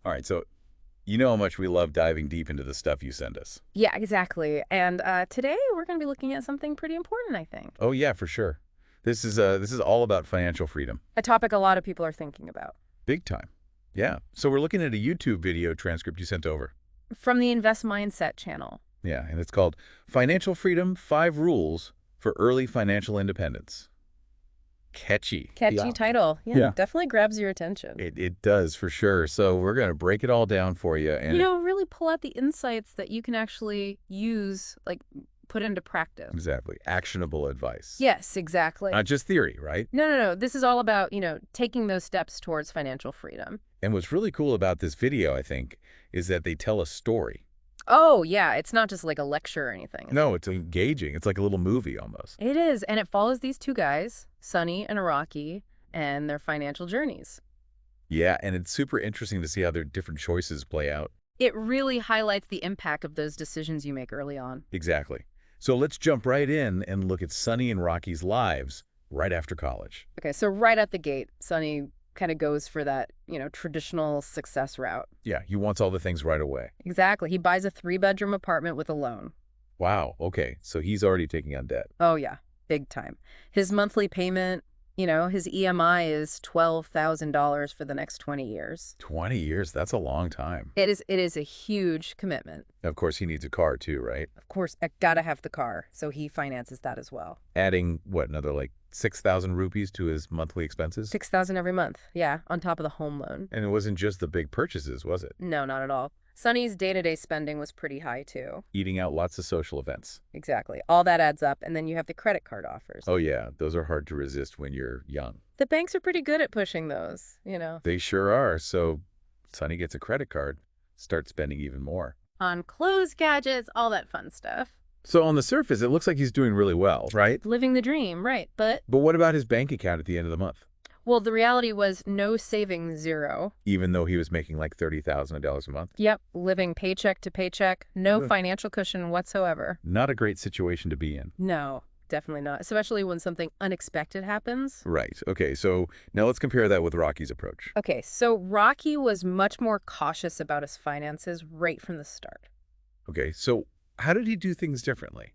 All right, so you know how much we love diving deep into the stuff you send us. Yeah, exactly. And today we're going to be looking at something pretty important, I think. Oh yeah, for sure. This is all about financial freedom. A topic a lot of people are thinking about. Big time. Yeah. So we're looking at a YouTube video transcript you sent over. From the Invest Mindset channel. Yeah, and it's called Financial Freedom: 5 Rules for Early Financial Independence. Catchy. Catchy Yeah. title. Yeah, Yeah. definitely grabs your attention. It does for sure. So we're going to break it all down for you and Really pull out the insights that you can actually use, like put into practice. exactly actionable advice. Yes, exactly. Not just theory, right? No. This is all about, taking those steps towards financial freedom. And what's really cool about this video, I think, is that they tell a story. Oh, yeah. It's not just like a lecture or anything. No, it's engaging. It's like a little movie almost. It is. And it follows these two guys, Sonny and Rocky, and their financial journeys. Yeah, and it's super interesting to see how their different choices play out. It really highlights the impact of those decisions you make early on. Exactly. So let's jump right in and look at Sonny and Rocky's lives right after college. Okay, so right at the gate, Sonny kind of goes for that, traditional success route. Yeah, he wants all the things right away. Exactly. He buys a 3-bedroom apartment with a loan. Wow, okay, so he's already taking on debt. Oh, yeah, big time. His monthly payment, his EMI is $12,000 for the next 20 years. 20 years, that's a long time. It is a huge commitment. Of course, he needs a car too, right? Of course, I gotta have the car, so he finances that as well. Adding, what, another like 6,000 rupees to his monthly expenses? 6,000 every month, yeah, on top of the home loan. And it wasn't just the big purchases, was it? No, not at all. Sonny's day-to-day spending was pretty high, too. Eating out lots of social events. Exactly. All that adds up, and then you have the credit card offers. Oh yeah, those are hard to resist when you're young. The banks are pretty good at pushing those. They sure are. So Sonny gets a credit card, starts spending even more. On clothes, gadgets, all that fun stuff. So on the surface, it looks like he's doing really well, right? Living the dream, right. But, But what about his bank account at the end of the month? well, the reality was no savings, zero. Even though he was making like $30,000 a month? Yep, living paycheck to paycheck, no Ugh. financial cushion whatsoever. Not a great situation to be in. No, definitely not, especially when something unexpected happens. Right. Okay, so now let's compare that with Rocky's approach. Okay, so Rocky was much more cautious about his finances right from the start. Okay, so how did he do things differently?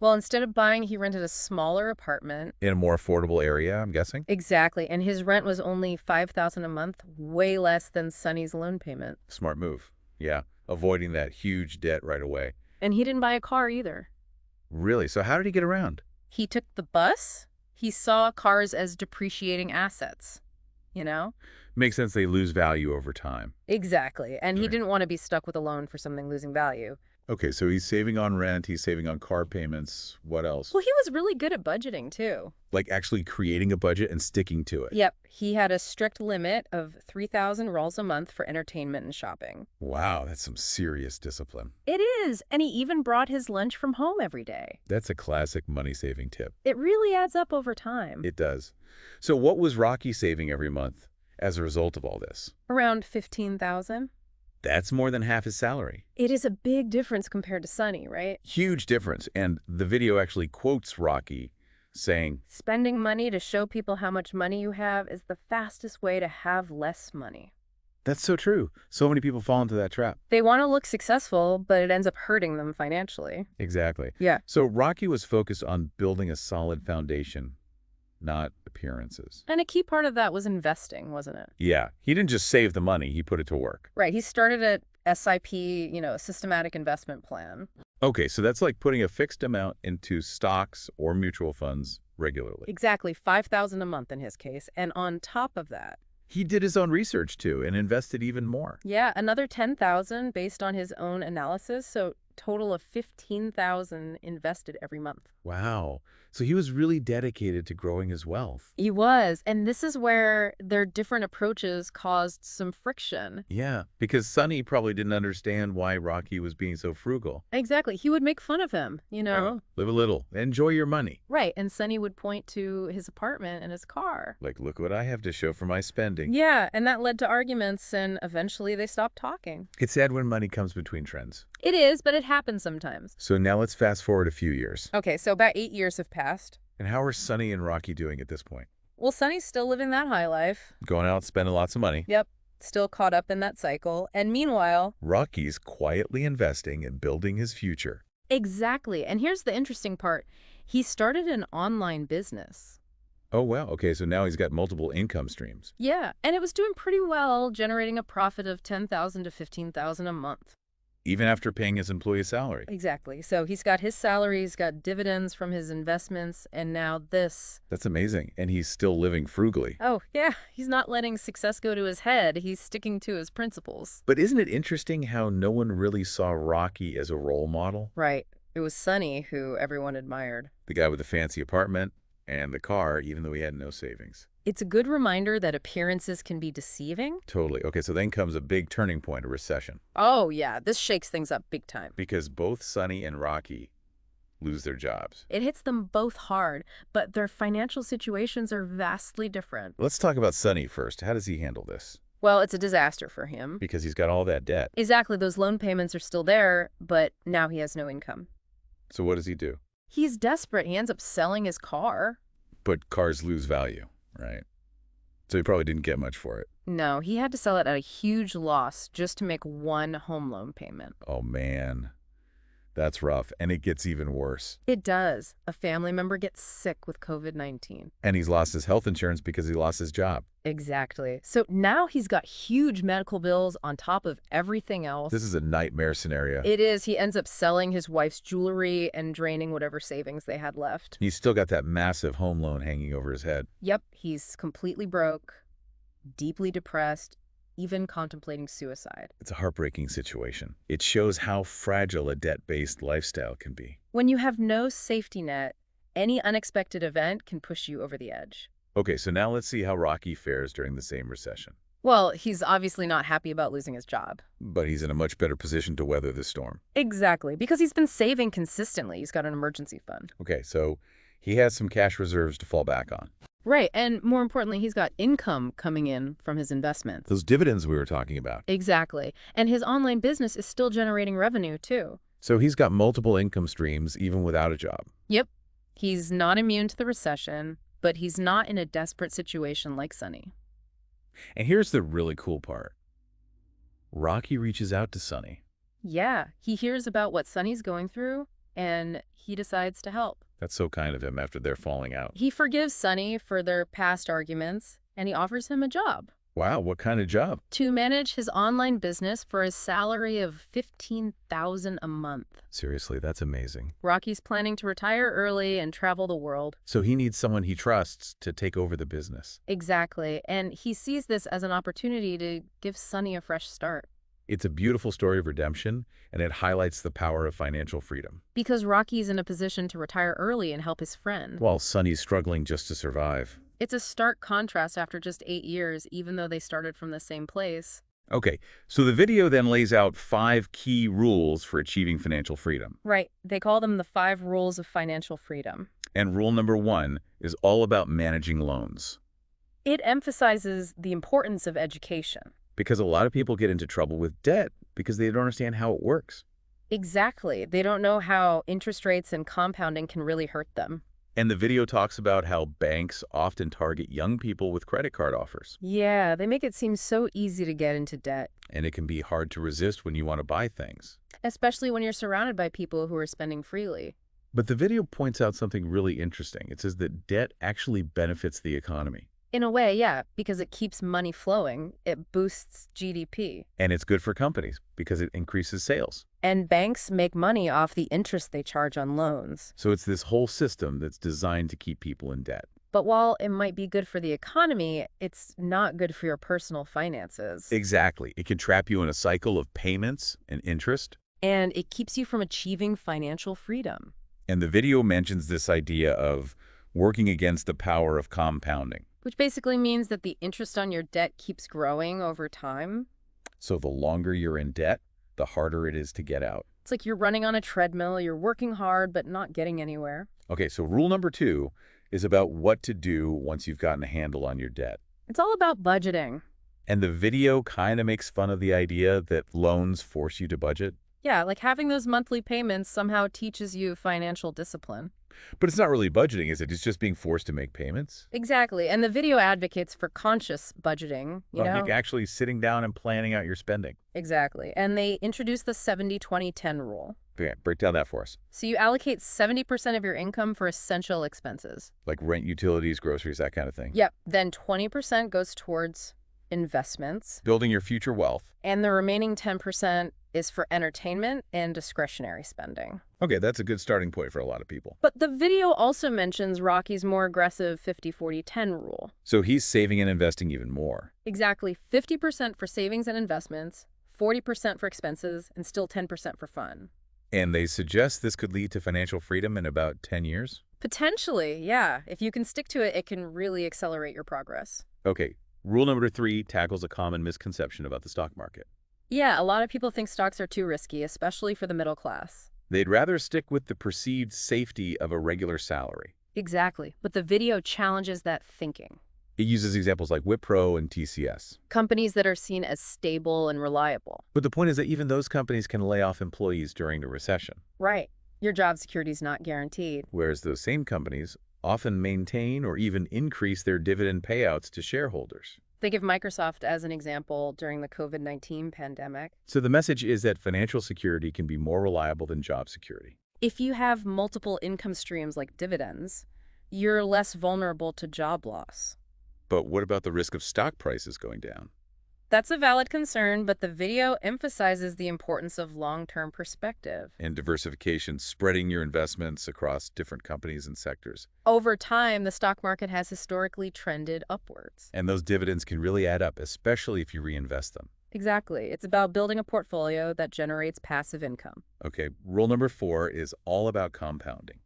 Well, instead of buying, he rented a smaller apartment. In a more affordable area, I'm guessing? Exactly, and his rent was only $5,000 a month, way less than Sonny's loan payment. Smart move. Yeah, avoiding that huge debt right away. And he didn't buy a car either. Really? So how did he get around? He took the bus. He saw cars as depreciating assets, you know? Makes sense they lose value over time. Exactly, and he Right. didn't want to be stuck with a loan for something losing value. Okay, so he's saving on rent, he's saving on car payments. What else? Well, he was really good at budgeting, too. Like actually creating a budget and sticking to it. Yep, he had a strict limit of 3,000 rolls a month for entertainment and shopping. Wow, that's some serious discipline. It is, and he even brought his lunch from home every day. That's a classic money-saving tip. It really adds up over time. It does. So what was Rocky saving every month as a result of all this? Around 15,000. That's more than half his salary. It is a big difference compared to Sonny, right? Huge difference. And the video actually quotes Rocky saying, Spending money to show people how much money you have is the fastest way to have less money. that's so true. So many people fall into that trap. They want to look successful, but it ends up hurting them financially. Exactly. Yeah. So Rocky was focused on building a solid foundation, not appearances. And a key part of that was investing, wasn't it? Yeah, he didn't just save the money, he put it to work. Right. He started at SIP, a systematic investment plan. Okay, so that's like putting a fixed amount into stocks or mutual funds regularly. Exactly, 5,000 a month in his case. And on top of that, He did his own research too and invested even more. yeah, another 10,000 based on his own analysis. So total of 15,000 invested every month. Wow. So he was really dedicated to growing his wealth. He was. And this is where their different approaches caused some friction. Yeah, because Sonny probably didn't understand why Rocky was being so frugal. Exactly. He would make fun of him. Live a little, enjoy your money. Right. And Sonny would point to his apartment and his car. Like, look what I have to show for my spending. Yeah. And that led to arguments, and eventually they stopped talking. It's sad when money comes between friends. It is, but it happens sometimes. So now let's fast forward a few years. Okay. So about 8 years have passed. And how are Sonny and Rocky doing at this point? Well, Sonny's still living that high life. Going out, spending lots of money. Yep. still caught up in that cycle. And meanwhile, Rocky's quietly investing and building his future. exactly. And here's the interesting part. He started an online business. Oh, wow. Okay, so now he's got multiple income streams. Yeah, and it was doing pretty well, generating a profit of $10,000 to $15,000 a month. Even after paying his employee salary. Exactly. So he's got his salary, he's got dividends from his investments, and now this. That's amazing. And he's still living frugally. Oh, yeah, he's not letting success go to his head. He's sticking to his principles. But isn't it interesting how no one really saw Rocky as a role model? Right. It was Sonny who everyone admired. The guy with the fancy apartment and the car, even though he had no savings. It's a good reminder that appearances can be deceiving. Totally. Okay, so then comes a big turning point, a recession. Oh, yeah, this shakes things up big time. Because both Sonny and Rocky lose their jobs. It hits them both hard, but their financial situations are vastly different. Let's talk about Sonny first. How does he handle this? Well, it's a disaster for him. Because he's got all that debt. Exactly, those loan payments are still there, but now he has no income. So what does he do? He's desperate. He ends up selling his car. But cars lose value, right? So he probably didn't get much for it. No, he had to sell it at a huge loss just to make one home loan payment. Oh, man. That's rough. And it gets even worse. It does. A family member gets sick with COVID-19. And he's lost his health insurance because he lost his job. Exactly. So now he's got huge medical bills on top of everything else. This is a nightmare scenario. It is. He ends up selling his wife's jewelry and draining whatever savings they had left. He's still got that massive home loan hanging over his head. Yep, he's completely broke, deeply depressed, even contemplating suicide. It's a heartbreaking situation. It shows how fragile a debt-based lifestyle can be. When you have no safety net, any unexpected event can push you over the edge. Okay, so now let's see how Rocky fares during the same recession. Well, he's obviously not happy about losing his job. But he's in a much better position to weather the storm. Exactly, because he's been saving consistently. He's got an emergency fund. Okay, so he has some cash reserves to fall back on. Right, and more importantly, he's got income coming in from his investments. Those dividends we were talking about. Exactly, and his online business is still generating revenue, too. So he's got multiple income streams even without a job. Yep, he's not immune to the recession, but he's not in a desperate situation like Sonny. And here's the really cool part. Rocky reaches out to Sonny. Yeah, he hears about what Sonny's going through, and he decides to help. That's so kind of him after they're falling out. He forgives Sonny for their past arguments, and he offers him a job. Wow, what kind of job? To manage his online business for a salary of $15,000 a month. Seriously, that's amazing. Rocky's planning to retire early and travel the world. So he needs someone he trusts to take over the business. Exactly, and he sees this as an opportunity to give Sonny a fresh start. It's a beautiful story of redemption, and it highlights the power of financial freedom. Because Rocky's in a position to retire early and help his friend. While Sonny's struggling just to survive. It's a stark contrast after just 8 years, even though they started from the same place. Okay, so the video then lays out 5 key rules for achieving financial freedom. Right. They call them the 5 rules of financial freedom. And rule number 1 is all about managing loans. It emphasizes the importance of education. Because a lot of people get into trouble with debt because they don't understand how it works. Exactly. They don't know how interest rates and compounding can really hurt them. And the video talks about how banks often target young people with credit card offers. Yeah, they make it seem so easy to get into debt. And it can be hard to resist when you want to buy things. Especially when you're surrounded by people who are spending freely. But the video points out something really interesting. It says that debt actually benefits the economy. In a way, yeah, because it keeps money flowing. It boosts GDP. And it's good for companies because it increases sales. And banks make money off the interest they charge on loans. So it's this whole system that's designed to keep people in debt. But while it might be good for the economy, it's not good for your personal finances. Exactly. It can trap you in a cycle of payments and interest. And it keeps you from achieving financial freedom. And the video mentions this idea of working against the power of compounding. Which basically means that the interest on your debt keeps growing over time. So the longer you're in debt, the harder it is to get out. It's like you're running on a treadmill, you're working hard, but not getting anywhere. Okay, so rule number 2 is about what to do once you've gotten a handle on your debt. It's all about budgeting. And the video kind of makes fun of the idea that loans force you to budget. Yeah, like having those monthly payments somehow teaches you financial discipline. But it's not really budgeting, is it? It's just being forced to make payments? Exactly. And the video advocates for conscious budgeting, you Like know? actually sitting down and planning out your spending. Exactly. And they introduced the 70-20-10 rule. Okay, break down that for us. So you allocate 70% of your income for essential expenses. Like rent, utilities, groceries, that kind of thing. Yep. Then 20% goes towards investments. Building your future wealth. And the remaining 10% is for entertainment and discretionary spending. Okay, that's a good starting point for a lot of people. But the video also mentions Rocky's more aggressive 50-40-10 rule. So he's saving and investing even more. Exactly 50% for savings and investments, 40% for expenses, and still 10% for fun. And they suggest this could lead to financial freedom in about 10 years? Potentially, yeah. If you can stick to it, it can really accelerate your progress. Okay, rule number 3 tackles a common misconception about the stock market. Yeah, a lot of people think stocks are too risky, especially for the middle class. They'd rather stick with the perceived safety of a regular salary. Exactly. But the video challenges that thinking. It uses examples like Wipro and TCS. Companies that are seen as stable and reliable. But the point is that even those companies can lay off employees during a recession. Right. Your job security is not guaranteed. Whereas those same companies often maintain or even increase their dividend payouts to shareholders. They give Microsoft as an example during the COVID-19 pandemic. So the message is that financial security can be more reliable than job security. If you have multiple income streams like dividends, you're less vulnerable to job loss. But what about the risk of stock prices going down? That's a valid concern, but the video emphasizes the importance of long-term perspective. And diversification, spreading your investments across different companies and sectors. Over time, the stock market has historically trended upwards. And those dividends can really add up, especially if you reinvest them. Exactly. It's about building a portfolio that generates passive income. Okay, rule number 4 is all about compounding.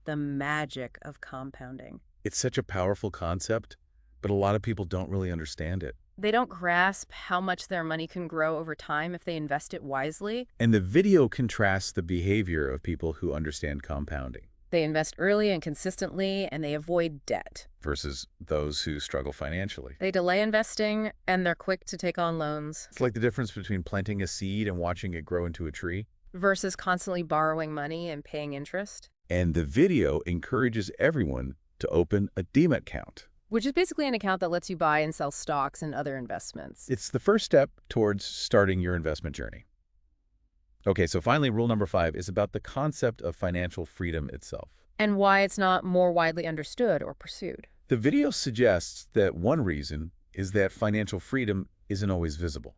The magic of compounding. It's such a powerful concept, but a lot of people don't really understand it. They don't grasp how much their money can grow over time if they invest it wisely. And the video contrasts the behavior of people who understand compounding They invest early and consistently, and they avoid debt. versus those who struggle financially. They delay investing, and they're quick to take on loans, It's like the difference between planting a seed and watching it grow into a tree. versus constantly borrowing money and paying interest, And the video encourages everyone to open a demat account. which is basically an account that lets you buy and sell stocks and other investments. It's the first step towards starting your investment journey. Okay, so finally, rule number 5 is about the concept of financial freedom itself. And why it's not more widely understood or pursued. The video suggests that one reason is that financial freedom isn't always visible.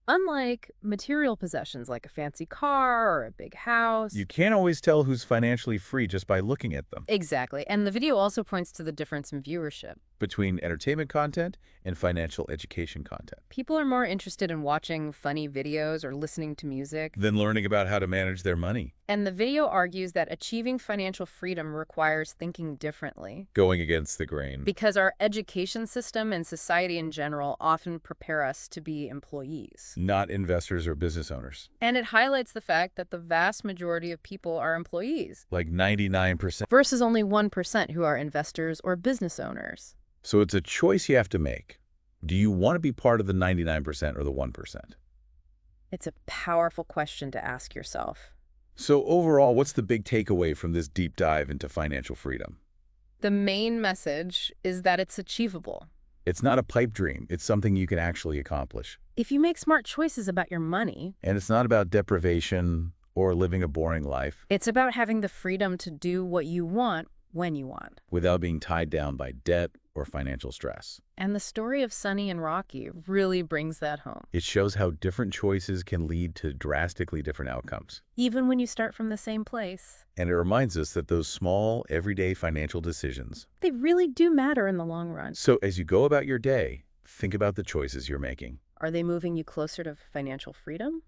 Unlike material possessions like a fancy car or a big house. You can't always tell who's financially free just by looking at them. Exactly. And the video also points to the difference in viewership. Between entertainment content and financial education content. People are more interested in watching funny videos or listening to music. Then learning about how to manage their money. And the video argues that achieving financial freedom requires thinking differently. Going against the grain. Because our education system and society in general often prepare us to be employees. Not investors or business owners. And it highlights the fact that the vast majority of people are employees. Like 99%. Versus only 1% who are investors or business owners. So it's a choice you have to make. Do you want to be part of the 99% or the 1%? It's a powerful question to ask yourself. So overall, what's the big takeaway from this deep dive into financial freedom? The main message is that it's achievable. It's not a pipe dream. It's something you can actually accomplish. If you make smart choices about your money. And it's not about deprivation or living a boring life. It's about having the freedom to do what you want when you want. Without being tied down by debt or financial stress. And the story of Sonny and Rocky really brings that home. It shows how different choices can lead to drastically different outcomes. Even when you start from the same place. And it reminds us that those small, everyday financial decisions, they really do matter in the long run. So as you go about your day, think about the choices you're making. Are they moving you closer to financial freedom?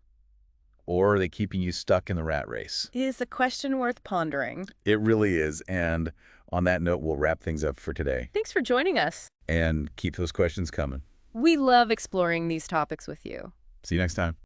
Or are they keeping you stuck in the rat race? It is a question worth pondering. It really is. And on that note, we'll wrap things up for today. Thanks for joining us. And keep those questions coming. We love exploring these topics with you. See you next time.